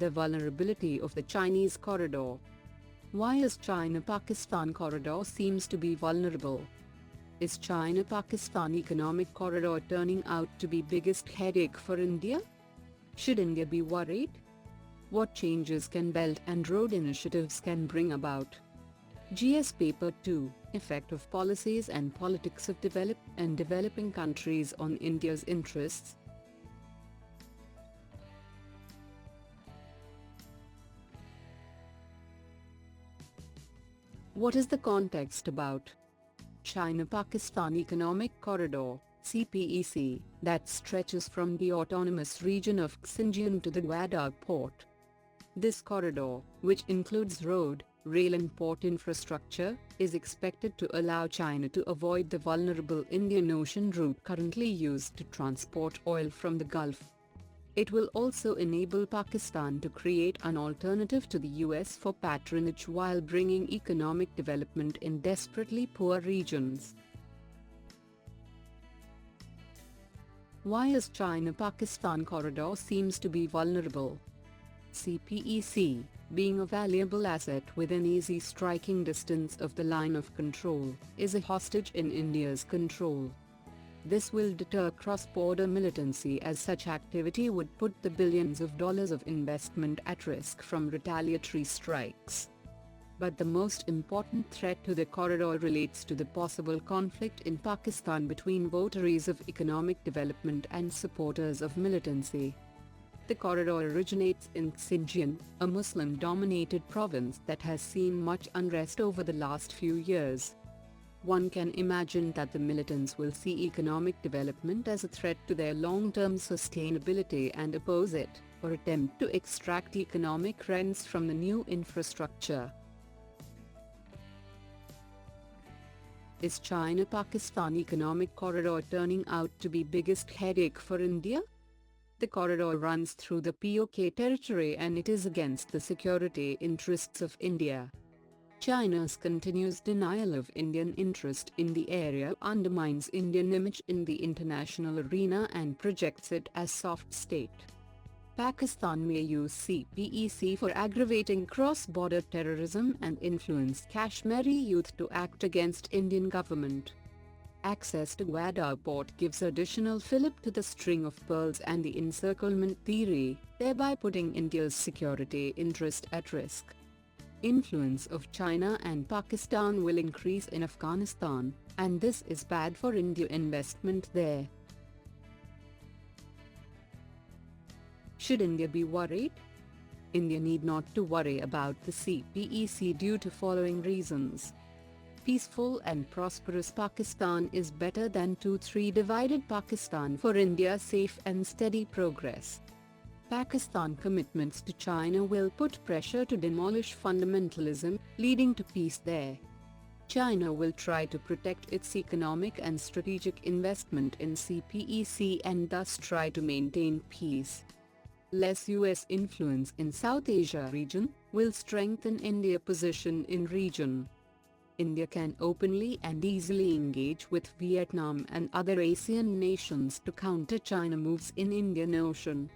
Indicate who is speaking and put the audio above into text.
Speaker 1: The vulnerability of the Chinese corridor. Why is China-Pakistan corridor seems to be vulnerable? Is China-Pakistan economic corridor turning out to be biggest headache for India? Should India be worried? What changes can Belt and Road initiatives can bring about? GS Paper 2, Effect of Policies and Politics of Developed and Developing Countries on India's Interests. What is the context about China-Pakistan Economic Corridor, CPEC, that stretches from the autonomous region of Xinjiang to the Gwadar port? This corridor, which includes road, rail and port infrastructure, is expected to allow China to avoid the vulnerable Indian Ocean route currently used to transport oil from the Gulf. It will also enable Pakistan to create an alternative to the US for patronage while bringing economic development in desperately poor regions. Why is China-Pakistan corridor seems to be vulnerable? CPEC, being a valuable asset within easy striking distance of the line of control, is a hostage in India's control. This will deter cross-border militancy, as such activity would put the billions of dollars of investment at risk from retaliatory strikes. But the most important threat to the corridor relates to the possible conflict in Pakistan between votaries of economic development and supporters of militancy. The corridor originates in Xinjiang, a Muslim-dominated province that has seen much unrest over the last few years. One can imagine that the militants will see economic development as a threat to their long-term sustainability and oppose it, or attempt to extract economic rents from the new infrastructure. Is China-Pakistan economic corridor turning out to be biggest headache for India? The corridor runs through the POK territory and it is against the security interests of India. China's continuous denial of Indian interest in the area undermines Indian image in the international arena and projects it as soft state. Pakistan may use CPEC for aggravating cross-border terrorism and influence Kashmiri youth to act against Indian government. Access to Gwadar port gives additional fillip to the string of pearls and the encirclement theory, thereby putting India's security interest at risk. Influence of China and Pakistan will increase in Afghanistan, and this is bad for India investment there. Should India be worried? India need not to worry about the CPEC due to following reasons. Peaceful and prosperous Pakistan is better than 2-3 divided Pakistan for India's safe and steady progress. Pakistan commitments to China will put pressure to demolish fundamentalism, leading to peace there. China will try to protect its economic and strategic investment in CPEC and thus try to maintain peace. Less US influence in South Asia region will strengthen India's position in region. India can openly and easily engage with Vietnam and other ASEAN nations to counter China moves in Indian Ocean.